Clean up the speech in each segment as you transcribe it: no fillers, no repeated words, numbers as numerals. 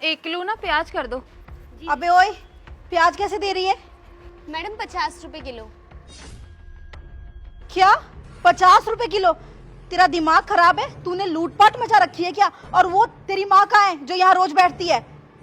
1 kilo ना प्याज कर दो। अबे ओए, प्याज कैसे दे रही है? मैडम 50 रुपए किलो। क्या 50 रुपए किलो? तेरा दिमाग खराब है? तूने लूटपाट मचा रखी है क्या? और वो तेरी माँ कहाँ है जो यहाँ रोज बैठती है?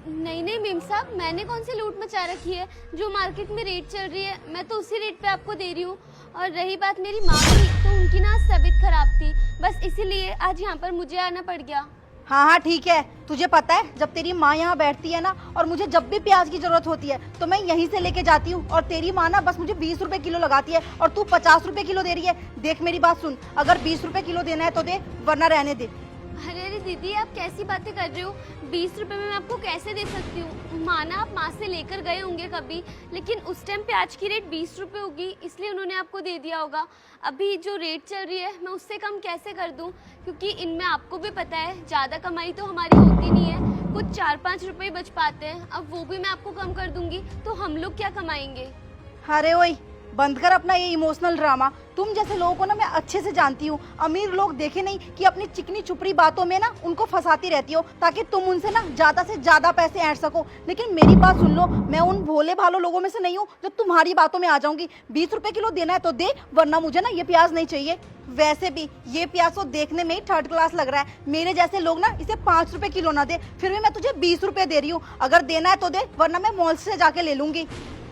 नहीं नहीं मेम साहब, मैंने कौन सी लूट मचा रखी है? जो मार्केट में रेट चल रही है मैं तो उसी रेट पे आपको दे रही हूँ। और रही बात मेरी माँ की, तो उनकी ना तबीयत खराब थी, बस इसीलिए आज यहाँ पर मुझे आना पड़ गया। हाँ हाँ ठीक है, तुझे पता है जब तेरी माँ यहाँ बैठती है ना, और मुझे जब भी प्याज की जरूरत होती है तो मैं यहीं से लेके जाती हूँ, और तेरी माँ ना बस मुझे 20 रुपए किलो लगाती है और तू 50 रुपए किलो दे रही है। देख मेरी बात सुन, अगर 20 रुपए किलो देना है तो दे, वरना रहने दे। अरे अरे दीदी, आप कैसी बातें कर रहे हो? 20 रुपए में मैं आपको कैसे दे सकती हूँ? माना आप माँ से लेकर गए होंगे कभी, लेकिन उस टाइम प्याज की रेट 20 रुपए होगी, इसलिए उन्होंने आपको दे दिया होगा। अभी जो रेट चल रही है मैं उससे कम कैसे कर दूँ? क्योंकि इनमें आपको भी पता है ज़्यादा कमाई तो हमारी होती नहीं है, कुछ 4-5 रुपए बच पाते हैं। अब वो भी मैं आपको कम कर दूंगी तो हम लोग क्या कमाएंगे? अरे ओए, बंद कर अपना ये इमोशनल ड्रामा। तुम जैसे लोगों को ना मैं अच्छे से जानती हूँ। अमीर लोग देखे नहीं कि अपनी चिकनी चुपड़ी बातों में ना उनको फंसाती रहती हो, ताकि तुम उनसे ना ज्यादा से ज्यादा पैसे ऐंठ सको। लेकिन मेरी बात सुन लो, मैं उन भोले भालो लोगों में से नहीं हूँ जो तुम्हारी बातों में आ जाऊंगी। 20 रुपए किलो देना है तो दे, वरना मुझे ना ये प्याज नहीं चाहिए। वैसे भी ये प्याज तो देखने में ही थर्ड क्लास लग रहा है। मेरे जैसे लोग ना इसे 5 रुपए किलो ना दे, फिर भी मैं तुझे 20 रुपए दे रही हूँ। अगर देना है तो दे, वरना मैं मॉल से जाके ले लूंगी।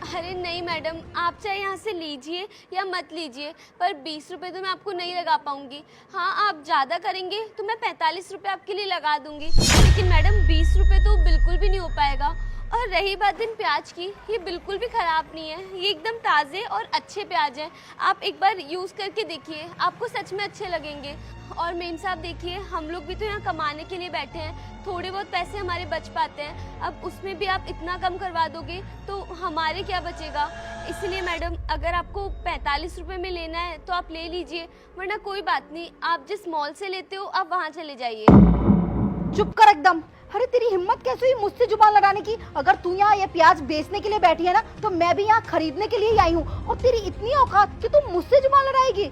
अरे नहीं मैडम, आप चाहे यहाँ से लीजिए या मत लीजिए, पर 20 रुपए तो मैं आपको नहीं लगा पाऊंगी। हाँ, आप ज़्यादा करेंगे तो मैं 45 रुपए आपके लिए लगा दूंगी, लेकिन मैडम 20 रुपए तो बिल्कुल भी नहीं हो पाएगा। और रही बात इन प्याज की, ये बिल्कुल भी ख़राब नहीं है, ये एकदम ताज़े और अच्छे प्याज हैं। आप एक बार यूज़ करके देखिए, आपको सच में अच्छे लगेंगे। और मेम साहब देखिए, हम लोग भी तो यहाँ कमाने के लिए बैठे हैं, थोड़े बहुत पैसे हमारे बच पाते हैं। अब उसमें भी आप इतना कम करवा दोगे तो हमारे क्या बचेगा? इसलिए मैडम, अगर आपको 45 रुपए में लेना है तो आप ले लीजिए, वरना कोई बात नहीं, आप जिस मॉल से लेते हो आप वहाँ चले जाइए। चुप कर एकदम। अरे तेरी हिम्मत कैसे हुई मुझसे जुबान लड़ाने की? अगर तू यहाँ ये प्याज बेचने के लिए बैठी है ना, तो मैं भी यहाँ खरीदने के लिए ही आई हूँ, और तेरी इतनी औकात कि तू मुझसे जुबान लड़ाएगी?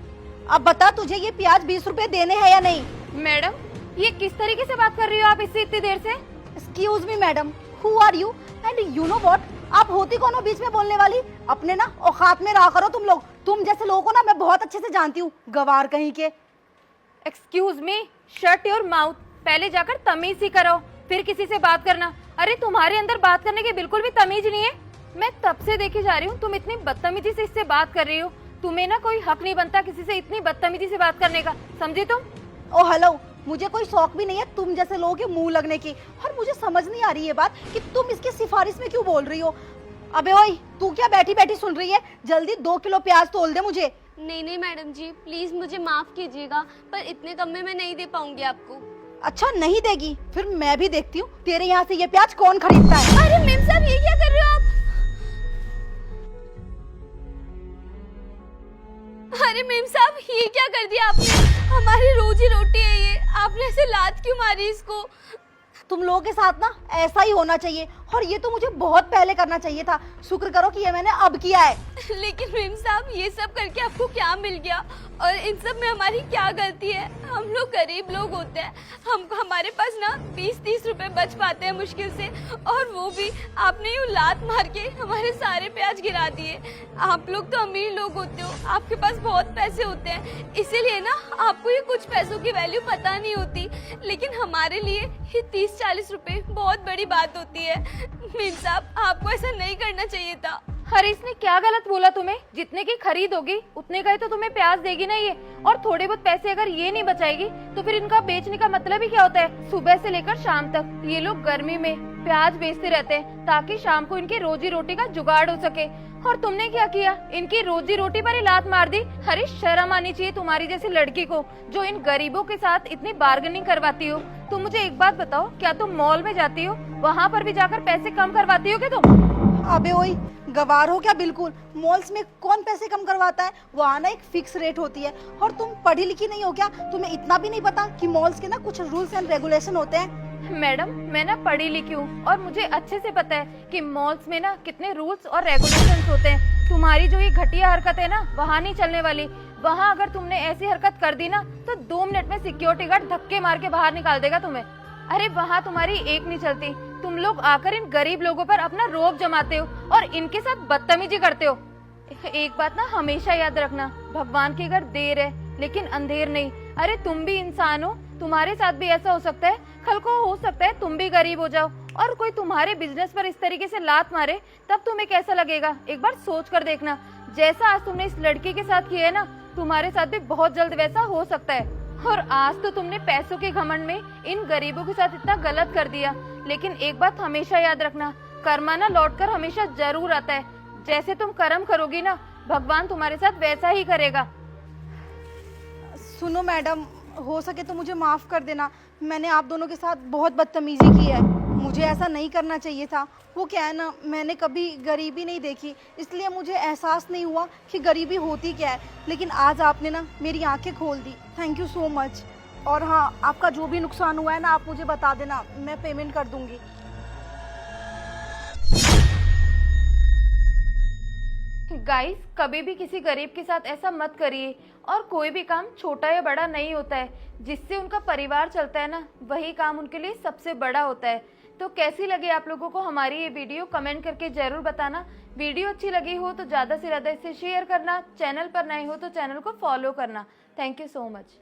अब बता, तुझे ये प्याज 20 रुपए देने हैं या नहीं? मैडम, ये किस तरीके से बात कर रही हो आप इससे इतनी देर से? Excuse me madam, who are you and you know what? आप होती कौन हो बीच में बोलने वाली? अपने ना औकात में रहा करो तुम लोग। तुम जैसे लोगों को ना मैं बहुत अच्छे से जानती हूँ, गवार कहीं के। Excuse me, shut your mouth. पहले जाकर तमीज ही करो, फिर किसी से बात करना। अरे तुम्हारे अंदर बात करने की बिल्कुल भी तमीज नहीं है। मैं तब से देखी जा रही हूँ, तुम इतनी बदतमीजी से इससे बात कर रही हो। तुम्हें ना कोई हक नहीं बनता किसी से इतनी बदतमीजी से बात करने का, समझी तुम? ओ हेलो, मुझे कोई शौक भी नहीं है तुम जैसे लोगों के मुंह लगने की, और मुझे समझ नहीं आ रही है बात कि तुम इसकी सिफारिश में क्यों बोल रही हो। अबे ओए, तू क्या बैठी बैठी सुन रही है? जल्दी 2 किलो प्याज तोल दे मुझे। नहीं नहीं मैडम जी, प्लीज़ मुझे माफ़ कीजिएगा, पर इतने कम में मैं नहीं दे पाऊंगी आपको। अच्छा नहीं देगी? फिर मैं भी देखती हूँ तेरे यहाँ से ये प्याज कौन खरीदता है। अरे मेम साहब, ये क्या कर रहे हो आप? अरे मेम साहब, ये क्या कर दिया आपने? हमारी रोजी रोटी है ये, आपने ऐसे लात क्यों मारी इसको? तुम लोगों के साथ ना ऐसा ही होना चाहिए, और ये तो मुझे बहुत पहले करना चाहिए था। शुक्र करो कि ये मैंने अब किया है। लेकिन मेम साहब, ये सब करके आपको क्या मिल गया? और इन सब में हमारी क्या गलती है? हम लोग गरीब लोग होते हैं, हमको हमारे पास ना 20-30 रुपए बच पाते हैं मुश्किल से, और वो भी आपने यूँ लात मार के हमारे सारे प्याज गिरा दिए। आप लोग तो अमीर लोग होते हो, आपके पास बहुत पैसे होते हैं, इसीलिए ना आपको ये कुछ पैसों की वैल्यू पता नहीं होती, लेकिन हमारे लिए ये 30-40 रुपए बहुत बड़ी बात होती है। मेम साहब, आपको ऐसा नहीं करना चाहिए था। अरे इसने क्या गलत बोला तुम्हें? जितने की खरीद होगी उतने का ही तो तुम्हें प्याज देगी ना ये, और थोड़े बहुत पैसे अगर ये नहीं बचाएगी तो फिर इनका बेचने का मतलब ही क्या होता है? सुबह से लेकर शाम तक ये लोग गर्मी में प्याज बेचते रहते हैं ताकि शाम को इनकी रोजी रोटी का जुगाड़ हो सके, और तुमने क्या किया? इनकी रोजी रोटी पर ही लात मार दी। अरे शर्म आनी चाहिए तुम्हारी जैसी लड़की को, जो इन गरीबों के साथ इतनी बार्गेनिंग करवाती हो। तुम मुझे एक बात बताओ, क्या तुम मॉल में जाती हो, वहाँ पर भी जाकर पैसे कम करवाती हो क्या तुम? अबे ओए, गवार हो क्या? बिल्कुल, मॉल्स में कौन पैसे कम करवाता है? वहाँ ना एक फिक्स रेट होती है। और तुम पढ़ी लिखी नहीं हो क्या? तुम्हें इतना भी नहीं पता कि मॉल्स के ना कुछ रूल्स एंड रेगुलेशन होते हैं? मैडम, मैं ना पढ़ी लिखी हूँ और मुझे अच्छे से पता है कि मॉल्स में ना कितने रूल्स और रेगुलेशंस होते हैं। तुम्हारी जो ये घटिया हरकत है ना, वहाँ नहीं चलने वाली। वहाँ अगर तुमने ऐसी हरकत कर दी ना तो 2 मिनट में सिक्योरिटी गार्ड धक्के मार के बाहर निकाल देगा तुम्हें। अरे वहाँ तुम्हारी एक नहीं चलती, तुम लोग आकर इन गरीब लोगों पर अपना रौब जमाते हो और इनके साथ बदतमीजी करते हो। एक बात ना हमेशा याद रखना, भगवान के घर देर है लेकिन अंधेर नहीं। अरे तुम भी इंसान हो, तुम्हारे साथ भी ऐसा हो सकता है। कल को हो सकता है तुम भी गरीब हो जाओ और कोई तुम्हारे बिजनेस पर इस तरीके से लात मारे, तब तुम्हें कैसा लगेगा? एक बार सोच कर देखना। जैसा आज तुमने इस लड़की के साथ किया है ना, तुम्हारे साथ भी बहुत जल्द वैसा हो सकता है। और आज तो तुमने पैसों के घमंड में इन गरीबों के साथ इतना गलत कर दिया, लेकिन एक बात हमेशा याद रखना, कर्मा ना लौट कर हमेशा जरूर आता है। जैसे तुम कर्म करोगी ना, भगवान तुम्हारे साथ वैसा ही करेगा। सुनो मैडम, हो सके तो मुझे माफ़ कर देना। मैंने आप दोनों के साथ बहुत बदतमीजी की है, मुझे ऐसा नहीं करना चाहिए था। वो क्या है ना, मैंने कभी गरीबी नहीं देखी, इसलिए मुझे एहसास नहीं हुआ कि गरीबी होती क्या है। लेकिन आज आपने ना मेरी आंखें खोल दी। Thank you so much. और हाँ, आपका जो भी नुकसान हुआ है ना, आप मुझे बता देना, मैं पेमेंट कर दूंगी। गाइस, कभी भी किसी गरीब के साथ ऐसा मत करिए। और कोई भी काम छोटा या बड़ा नहीं होता है, जिससे उनका परिवार चलता है ना, वही काम उनके लिए सबसे बड़ा होता है। तो कैसी लगी आप लोगों को हमारी ये वीडियो, कमेंट करके जरूर बताना। वीडियो अच्छी लगी हो तो ज़्यादा से ज़्यादा इसे शेयर करना, चैनल पर नए हो तो चैनल को फॉलो करना। Thank you so much.